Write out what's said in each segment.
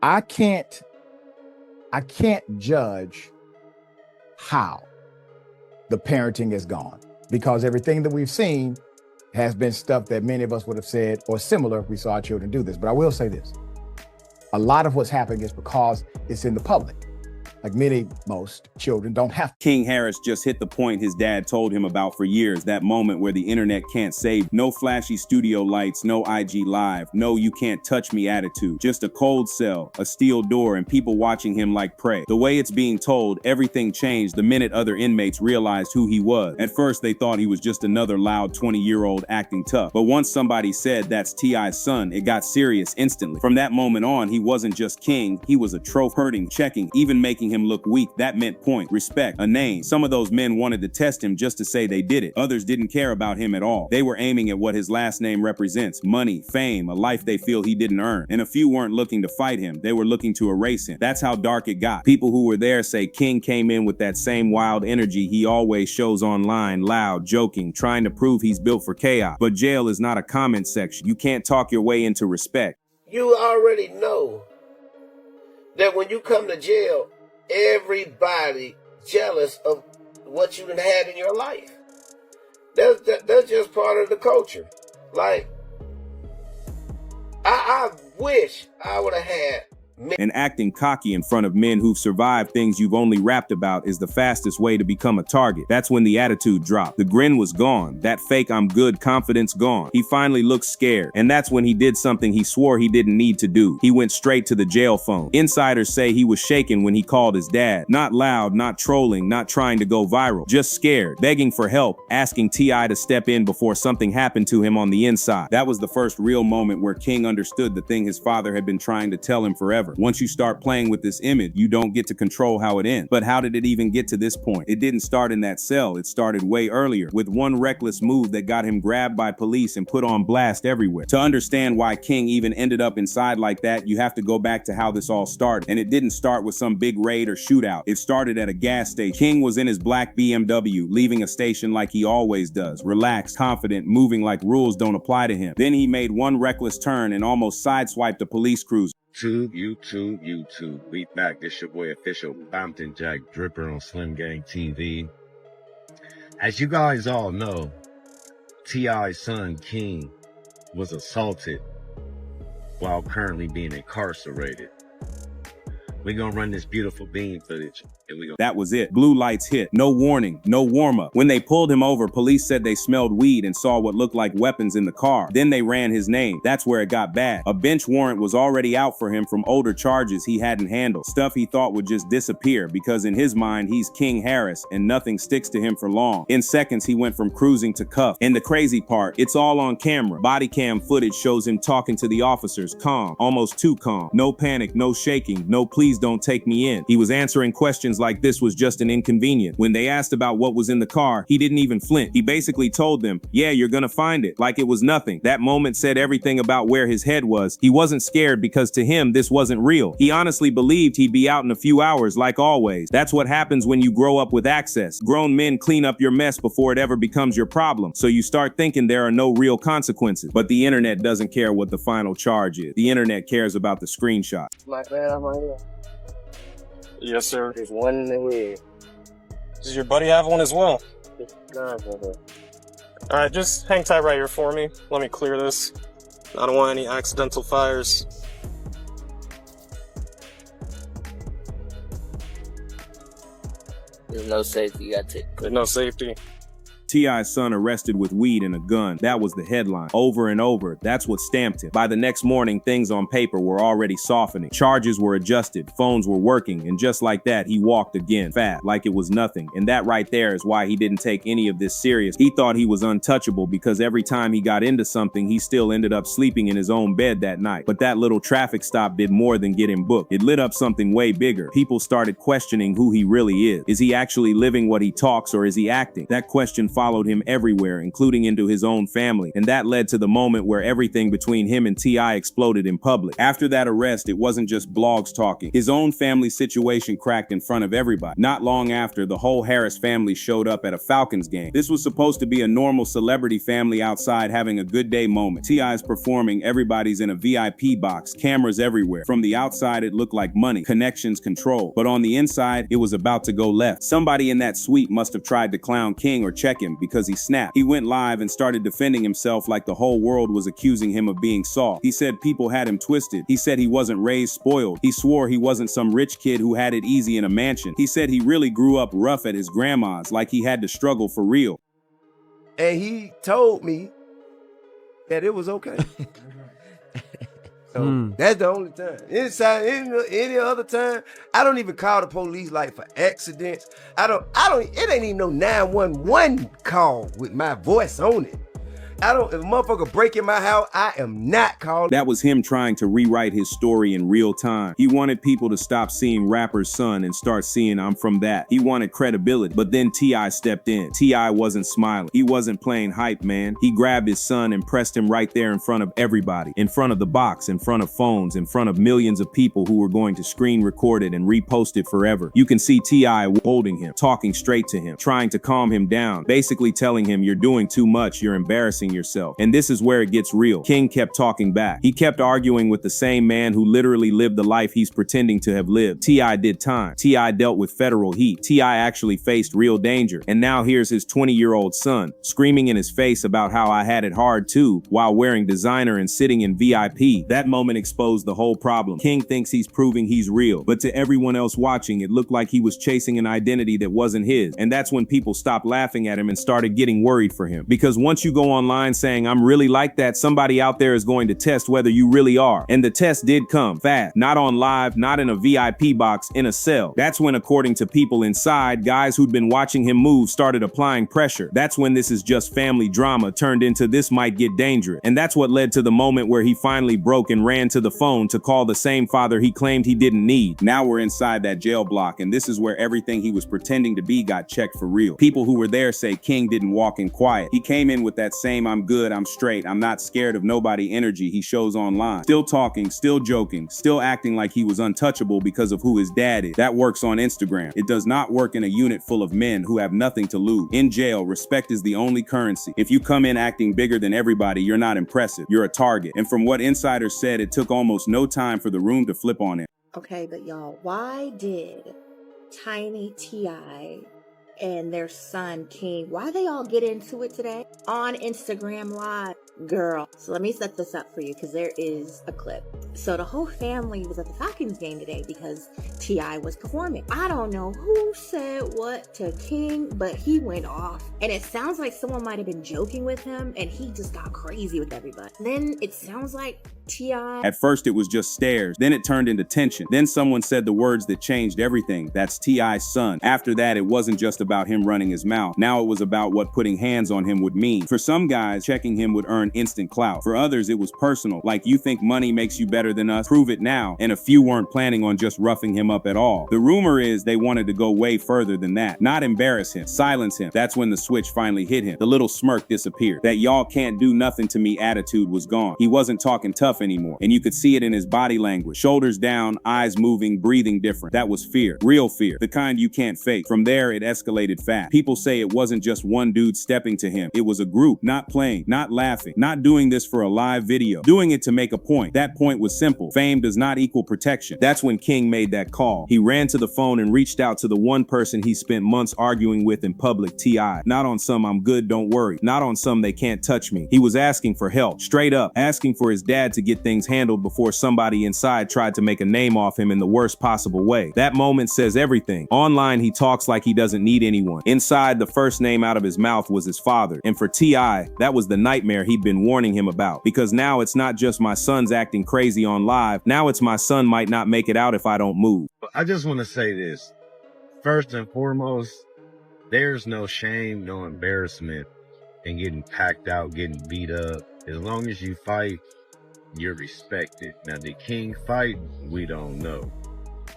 I can't judge how the parenting is gone, because everything that we've seen has been stuff that many of us would have said or similar if we saw our children do this. But I will say this. A lot of what's happening is because it's in the public. Like most children don't have to. King Harris just hit the point his dad told him about for years, that moment where the internet can't save. No flashy studio lights, no IG live, no you can't touch me attitude. Just a cold cell, a steel door, and people watching him like prey. The way it's being told, everything changed the minute other inmates realized who he was. At first, they thought he was just another loud 20-year-old acting tough. But once somebody said that's T.I.'s son, it got serious instantly. From that moment on, he wasn't just king, he was a trophy, hurting, checking, even making him look weak. That meant point, respect, a name. Some of those men wanted to test him just to say they did it. Others didn't care about him at all. They were aiming at what his last name represents: money, fame, a life they feel he didn't earn. And a few weren't looking to fight him, they were looking to erase him. That's how dark it got. People who were there say King came in with that same wild energy he always shows online, loud, joking, trying to prove he's built for chaos. But jail is not a comment section. You can't talk your way into respect. You already know that when you come to jail, everybody jealous of what you done had in your life. That's just part of the culture. Like, I wish I would have had. And acting cocky in front of men who've survived things you've only rapped about is the fastest way to become a target. That's when the attitude dropped. The grin was gone. That fake I'm good confidence gone. He finally looked scared. And that's when he did something he swore he didn't need to do. He went straight to the jail phone. Insiders say he was shaken when he called his dad. Not loud, not trolling, not trying to go viral. Just scared, begging for help, asking T.I. to step in before something happened to him on the inside. That was the first real moment where King understood the thing his father had been trying to tell him forever. Once you start playing with this image, you don't get to control how it ends. But how did it even get to this point? It didn't start in that cell. It started way earlier, with one reckless move that got him grabbed by police and put on blast everywhere. To understand why King even ended up inside like that, you have to go back to how this all started. And it didn't start with some big raid or shootout. It started at a gas station. King was in his black BMW, leaving a station like he always does, relaxed, confident, moving like rules don't apply to him. Then he made one reckless turn and almost sideswiped a police cruiser. YouTube. We back. This your boy Official Bompton Jack Dripper on Slim Gang TV. As you guys all know, T.I.'s son King was assaulted while currently being incarcerated. We're gonna run this beautiful beam footage. That was it. Blue lights hit. No warning, no warm-up. When they pulled him over, police said they smelled weed and saw what looked like weapons in the car. Then they ran his name. That's where it got bad. A bench warrant was already out for him from older charges he hadn't handled. Stuff he thought would just disappear because in his mind, he's King Harris and nothing sticks to him for long. In seconds, he went from cruising to cuff. And the crazy part, it's all on camera. Body cam footage shows him talking to the officers, calm, almost too calm. No panic, no shaking, no please don't take me in. He was answering questions like this was just an inconvenience. When they asked about what was in the car, he didn't even flint. He basically told them, yeah, you're gonna find it, like it was nothing. That moment said everything about where his head was. He wasn't scared because to him, this wasn't real. He honestly believed he'd be out in a few hours like always. That's what happens when you grow up with access. Grown men clean up your mess before it ever becomes your problem. So you start thinking there are no real consequences. But the internet doesn't care what the final charge is. The internet cares about the screenshot. My bad, I'm right here. Yes, sir. There's one in the head. Does your buddy have one as well? All Alright, just hang tight right here for me. Let me clear this. I don't want any accidental fires. There's no safety. You gotta take. There's no safety. T.I.'s son arrested with weed and a gun. That was the headline. Over and over, that's what stamped him. By the next morning, things on paper were already softening. Charges were adjusted, phones were working, and just like that, he walked again, fat, like it was nothing. And that right there is why he didn't take any of this serious. He thought he was untouchable because every time he got into something, he still ended up sleeping in his own bed that night. But that little traffic stop did more than get him booked. It lit up something way bigger. People started questioning who he really is. Is he actually living what he talks or is he acting? That question followed him everywhere, including into his own family, and that led to the moment where everything between him and T.I. exploded in public. After that arrest, it wasn't just blogs talking. His own family situation cracked in front of everybody. Not long after, the whole Harris family showed up at a Falcons game. This was supposed to be a normal celebrity family outside having a good day moment. T.I.'s performing, everybody's in a VIP box, cameras everywhere. From the outside, it looked like money, connections, control. But on the inside, it was about to go left. Somebody in that suite must have tried to clown King or check him because he snapped. He went live and started defending himself like the whole world was accusing him of being soft. He said people had him twisted. He said he wasn't raised spoiled. He swore he wasn't some rich kid who had it easy in a mansion. He said he really grew up rough at his grandma's, like he had to struggle for real. And he told me that it was okay. So that's the only time. Any other time, I don't even call the police like for accidents. It ain't even no 911 call with my voice on it. If a motherfucker break in my house, I am not calling. That was him trying to rewrite his story in real time. He wanted people to stop seeing rapper's son and start seeing I'm from that. He wanted credibility, but then T.I. stepped in. T.I. wasn't smiling. He wasn't playing hype, man. He grabbed his son and pressed him right there in front of everybody. In front of the box, in front of phones, in front of millions of people who were going to screen record it and repost it forever. You can see T.I. holding him, talking straight to him, trying to calm him down, basically telling him you're doing too much, you're embarrassing yourself. And this is where it gets real. King kept talking back. He kept arguing with the same man who literally lived the life he's pretending to have lived. T.I. did time. T.I. dealt with federal heat. T.I. actually faced real danger. And now here's his 20-year-old son screaming in his face about how I had it hard too, while wearing designer and sitting in VIP. That moment exposed the whole problem. King thinks he's proving he's real, but to everyone else watching, it looked like he was chasing an identity that wasn't his. And that's when people stopped laughing at him and started getting worried for him. Because once you go online saying I'm really like that, somebody out there is going to test whether you really are. And the test did come fast. Not on live, not in a VIP box, in a cell. That's when, according to people inside, guys who'd been watching him move started applying pressure. That's when this is just family drama turned into this might get dangerous. And that's what led to the moment where he finally broke and ran to the phone to call the same father he claimed he didn't need. Now we're inside that jail block, and this is where everything he was pretending to be got checked for real. People who were there say King didn't walk in quiet. He came in with that same I'm good, I'm straight, I'm not scared of nobody energy he shows online. Still talking, still joking, still acting like he was untouchable because of who his dad is. That works on Instagram. It does not work in a unit full of men who have nothing to lose. In jail, respect is the only currency. If you come in acting bigger than everybody, you're not impressive. You're a target. And from what insiders said, it took almost no time for the room to flip on him. Okay, but y'all, why did Tiny T.I. and their son King, why they all get into it today on Instagram Live? Girl, so let me set this up for you because there is a clip. So the whole family was at the Falcons game today because T.I. was performing. I don't know who said what to King, but he went off. And it sounds like someone might have been joking with him and he just got crazy with everybody. Then it sounds like T.I. At first it was just stares, then it turned into tension. Then someone said the words that changed everything. That's T.I.'s son. After that, it wasn't just about him running his mouth. Now it was about what putting hands on him would mean. For some guys, checking him would earn instant clout. For others, it was personal. Like, you think money makes you better than us? Prove it now. And a few weren't planning on just roughing him up at all. The rumor is they wanted to go way further than that. Not embarrass him, silence him. That's when the switch finally hit him. The little smirk disappeared. That y'all can't do nothing to me attitude was gone. He wasn't talking tough anymore. And you could see it in his body language. Shoulders down, eyes moving, breathing different. That was fear. Real fear. The kind you can't fake. From there, it escalated fast. People say it wasn't just one dude stepping to him. It was a group. Not playing, not laughing, not doing this for a live video. Doing it to make a point. That point was simple. Fame does not equal protection. That's when King made that call. He ran to the phone and reached out to the one person he spent months arguing with in public, T.I. Not on some I'm good, don't worry. Not on some they can't touch me. He was asking for help. Straight up. Asking for his dad to get things handled before somebody inside tried to make a name off him in the worst possible way. That moment says everything. Online, he talks like he doesn't need anyone. Inside, the first name out of his mouth was his father. And for T.I., that was the nightmare he'd been warning him about. Because now it's not just my son's acting crazy on live. Now it's my son might not make it out if I don't move. I just want to say this. First and foremost, there's no shame, no embarrassment in getting packed out, getting beat up. As long as you fight, you're respected. Now, did King fight? We don't know.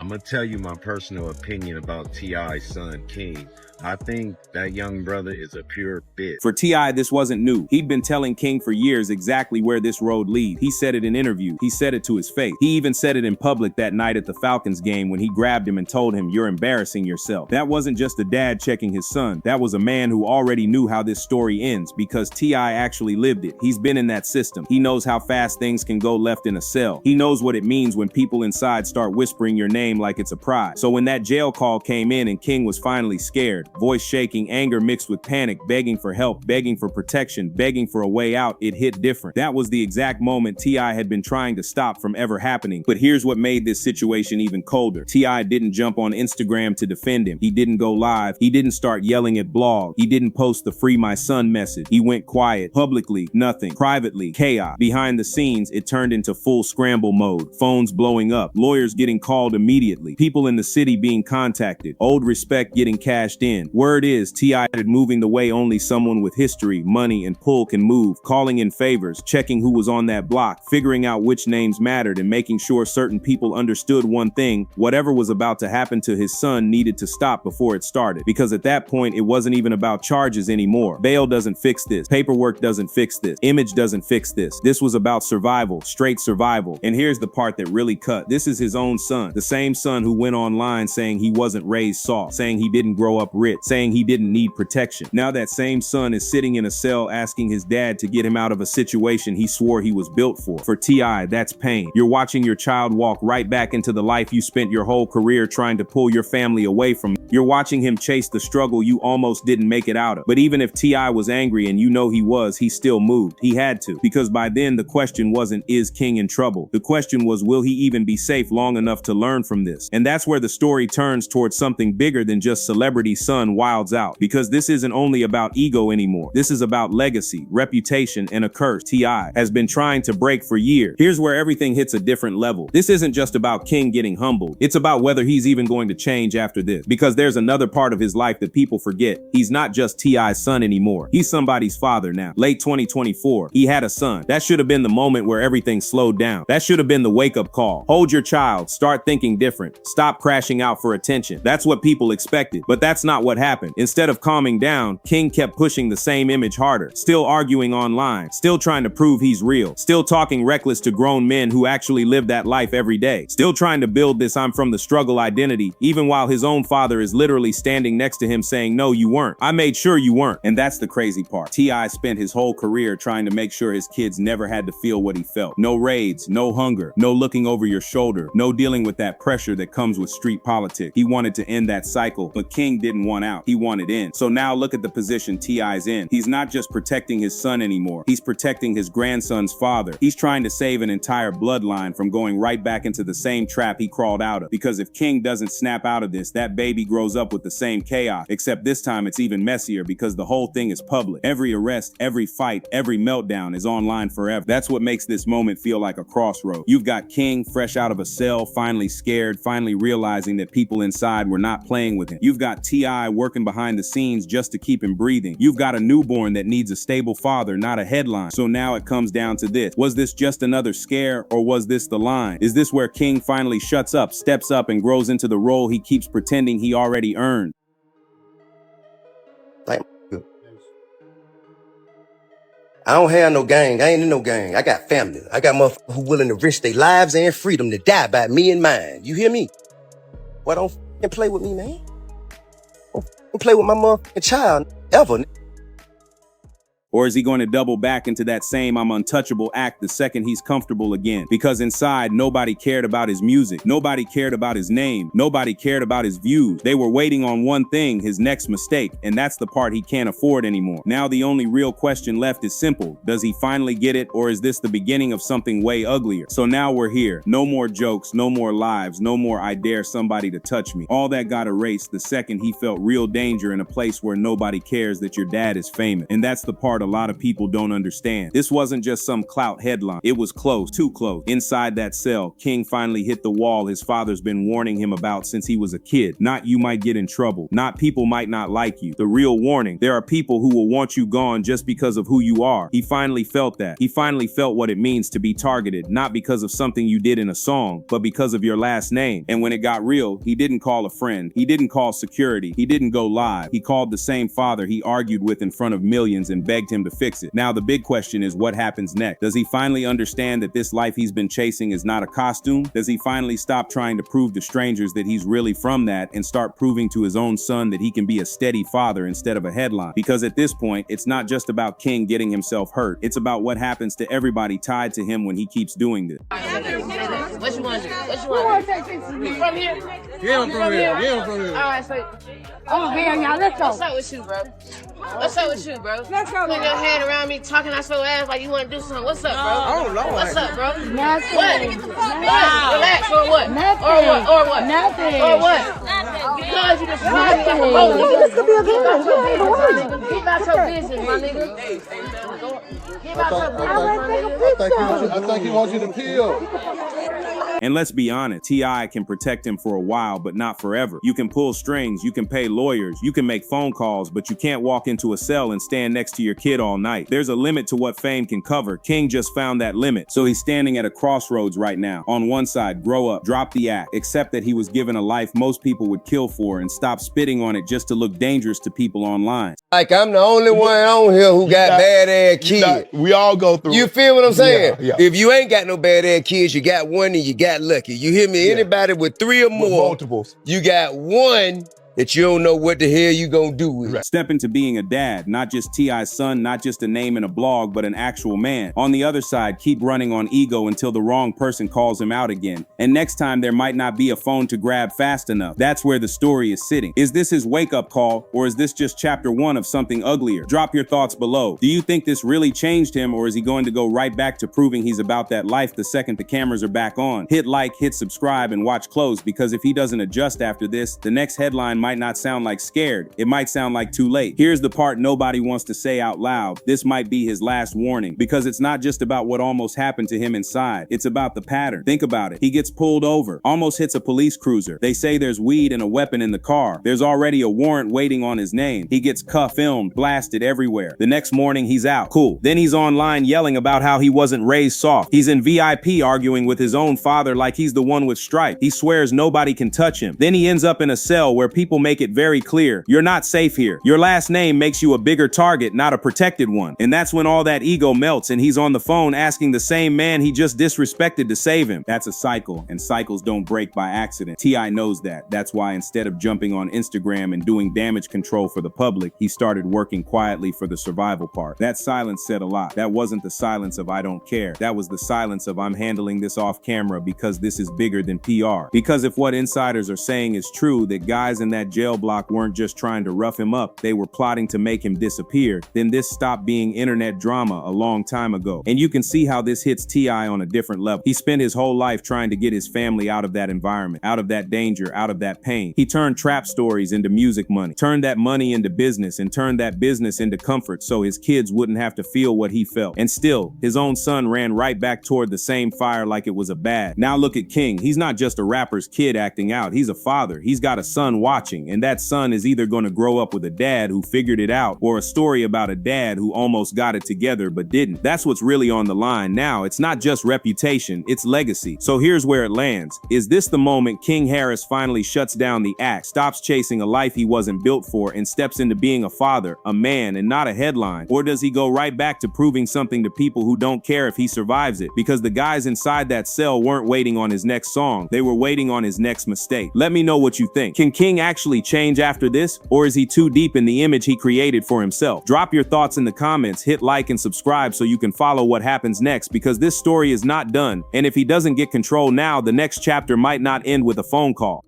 I'm going to tell you my personal opinion about T.I.'s son, King. I think that young brother is a pure bitch. For T.I., this wasn't new. He'd been telling King for years exactly where this road leads. He said it in interviews. He said it to his face. He even said it in public that night at the Falcons game when he grabbed him and told him, "You're embarrassing yourself." That wasn't just a dad checking his son. That was a man who already knew how this story ends because T.I. actually lived it. He's been in that system. He knows how fast things can go left in a cell. He knows what it means when people inside start whispering your name like it's a prize. So when that jail call came in and King was finally scared, voice shaking, anger mixed with panic, begging for help, begging for protection, begging for a way out, it hit different. That was the exact moment T.I. had been trying to stop from ever happening. But here's what made this situation even colder. T.I. didn't jump on Instagram to defend him. He didn't go live. He didn't start yelling at blogs. He didn't post the "Free My Son" message. He went quiet. Publicly, nothing. Privately, chaos. Behind the scenes, it turned into full scramble mode. Phones blowing up. Lawyers getting called immediately. People in the city being contacted. Old respect getting cashed in. Word is T.I. started moving the way only someone with history, money, and pull can move, calling in favors, checking who was on that block, figuring out which names mattered, and making sure certain people understood one thing: whatever was about to happen to his son needed to stop before it started. Because at that point, it wasn't even about charges anymore. Bail doesn't fix this. Paperwork doesn't fix this. Image doesn't fix this. This was about survival, straight survival. And here's the part that really cut. This is his own son, the same son who went online saying he wasn't raised soft, saying he didn't grow up rich, saying he didn't need protection. Now that same son is sitting in a cell asking his dad to get him out of a situation he swore he was built for. For T.I., that's pain. You're watching your child walk right back into the life you spent your whole career trying to pull your family away from. You're watching him chase the struggle you almost didn't make it out of. But even if T.I. was angry, and you know he was, he still moved. He had to. Because by then the question wasn't, is King in trouble? The question was, will he even be safe long enough to learn from this? And that's where the story turns towards something bigger than just celebrity son wilds out. Because this isn't only about ego anymore. This is about legacy, reputation, and a curse T.I. has been trying to break for years. Here's where everything hits a different level. This isn't just about King getting humbled. It's about whether he's even going to change after this. Because there's another part of his life that people forget. He's not just T.I.'s son anymore. He's somebody's father now. Late 2024, he had a son. That should have been the moment where everything slowed down. That should have been the wake-up call. Hold your child. Start thinking different. Stop crashing out for attention. That's what people expected. But that's not what happened. Instead of calming down, King kept pushing the same image harder. Still arguing online. Still trying to prove he's real. Still talking reckless to grown men who actually live that life every day. Still trying to build this "I'm from the struggle" identity, even while his own father is literally standing next to him saying, "No, you weren't. I made sure you weren't." And that's the crazy part. T.I. spent his whole career trying to make sure his kids never had to feel what he felt. No raids, no hunger, no looking over your shoulder, no dealing with that pressure that comes with street politics. He wanted to end that cycle, but King didn't want out. He wanted in. So now look at the position T.I.'s in. He's not just protecting his son anymore. He's protecting his grandson's father. He's trying to save an entire bloodline from going right back into the same trap he crawled out of. Because if King doesn't snap out of this, that baby grows up with the same chaos, except this time it's even messier because the whole thing is public. Every arrest, every fight, every meltdown is online forever. That's what makes this moment feel like a crossroad. You've got King fresh out of a cell, finally scared, finally realizing that people inside were not playing with him. You've got T.I. working behind the scenes just to keep him breathing. You've got a newborn that needs a stable father, not a headline. So now it comes down to this. Was this just another scare, or was this the line? Is this where King finally shuts up, steps up, and grows into the role he keeps pretending he already earned? Like, I don't have no gang. I ain't in no gang. I got family. I got motherfuckers who willing to risk their lives and freedom to die by me and mine. You hear me? Well, don't f***ing play with me, man. Don't f***ing play with my motherfucking child ever. Or is he going to double back into that same "I'm untouchable" act the second he's comfortable again? Because inside, nobody cared about his music. Nobody cared about his name. Nobody cared about his views. They were waiting on one thing, his next mistake. And that's the part he can't afford anymore. Now the only real question left is simple. Does he finally get it, or is this the beginning of something way uglier? So now we're here. No more jokes, no more lives, no more "I dare somebody to touch me." All that got erased the second he felt real danger in a place where nobody cares that your dad is famous. And that's the part part a lot of people don't understand. This wasn't just some clout headline. It was close, too close. Inside that cell, King finally hit the wall his father's been warning him about since he was a kid. Not you might get in trouble. Not people might not like you. The real warning. There are people who will want you gone just because of who you are. He finally felt that. He finally felt what it means to be targeted, not because of something you did in a song, but because of your last name. And when it got real, he didn't call a friend. He didn't call security. He didn't go live. He called the same father he argued with in front of millions and begged him to fix it. Now the big question is, what happens next? Does he finally understand that this life he's been chasing is not a costume? Does he finally stop trying to prove to strangers that he's really from that and start proving to his own son that he can be a steady father instead of a headline? Because at this point, it's not just about King getting himself hurt. It's about what happens to everybody tied to him when he keeps doing this. What you want to do? What you want to do? You from here? Yeah, I'm from here. Yeah, I'm from here. All right, so. Oh, hell yeah, let's go. What's up with you, bro? What's up with you, bro? Let's go. Putting your hand around me, talking out your ass like you want to do something. What's up, bro? Oh, Lord. What's up, bro? Nothing. What? Relax or what? Nothing. Or what? Nothing. Or what? Because you just remind me like a roller. This could be a good one. Keep out your business, my nigga. Keep out your business, I think he wants you to peel. And let's be honest, T.I. can protect him for a while, but not forever. You can pull strings, you can pay lawyers, you can make phone calls, but you can't walk into a cell and stand next to your kid all night. There's a limit to what fame can cover. King just found that limit. So he's standing at a crossroads right now. On one side, grow up, drop the act, accept that he was given a life most people would kill for, and stop spitting on it just to look dangerous to people online. Like I'm the only one on here who got bad-ass kids. We all go through You it. feel what I'm saying? Yeah. If you ain't got no bad-ass kids, you got one and you got lucky. You hear me? Yeah. Anybody with 3 or With more, multiples. you got one that you don't know what the hell you gonna do with. Right. Step into being a dad, not just T.I.'s son, not just a name in a blog, but an actual man. On the other side, keep running on ego until the wrong person calls him out again. And next time there might not be a phone to grab fast enough. That's where the story is sitting. Is this his wake-up call, or is this just chapter 1 of something uglier? Drop your thoughts below. Do you think this really changed him, or is he going to go right back to proving he's about that life the second the cameras are back on? Hit like, hit subscribe, and watch close, because if he doesn't adjust after this, the next headline might not sound like scared. It might sound like too late. Here's the part nobody wants to say out loud. This might be his last warning, because it's not just about what almost happened to him inside. It's about the pattern. Think about it. He gets pulled over, almost hits a police cruiser. They say there's weed and a weapon in the car. There's already a warrant waiting on his name. He gets cuffed, filmed, blasted everywhere. The next morning he's out. Cool. Then he's online yelling about how he wasn't raised soft. He's in VIP arguing with his own father like he's the one with stripe. He swears nobody can touch him. Then he ends up in a cell where people make it very clear, you're not safe here. Your last name makes you a bigger target, not a protected one. And that's when all that ego melts and he's on the phone asking the same man he just disrespected to save him. That's a cycle, and cycles don't break by accident. T.I. knows that. That's why instead of jumping on Instagram and doing damage control for the public, he started working quietly for the survival part. That silence said a lot. That wasn't the silence of I don't care. That was the silence of I'm handling this off camera because this is bigger than PR. Because if what insiders are saying is true, that guys in that jail block weren't just trying to rough him up, they were plotting to make him disappear, then this stopped being internet drama a long time ago. And you can see how this hits T.I. on a different level. He spent his whole life trying to get his family out of that environment, out of that danger, out of that pain. He turned trap stories into music money, turned that money into business, and turned that business into comfort so his kids wouldn't have to feel what he felt. And still, his own son ran right back toward the same fire like it was a bad. Now look at King. He's not just a rapper's kid acting out. He's a father. He's got a son watching, and that son is either going to grow up with a dad who figured it out, or a story about a dad who almost got it together but didn't. That's what's really on the line now. It's not just reputation, it's legacy. So here's where it lands. Is this the moment King Harris finally shuts down the act, stops chasing a life he wasn't built for, and steps into being a father, a man, and not a headline? Or does he go right back to proving something to people who don't care if he survives it? Because the guys inside that cell weren't waiting on his next song, they were waiting on his next mistake. Let me know what you think. Can King actually change after this, or is he too deep in the image he created for himself? Drop your thoughts in the comments, hit like and subscribe so you can follow what happens next, because this story is not done, and if he doesn't get control now, the next chapter might not end with a phone call.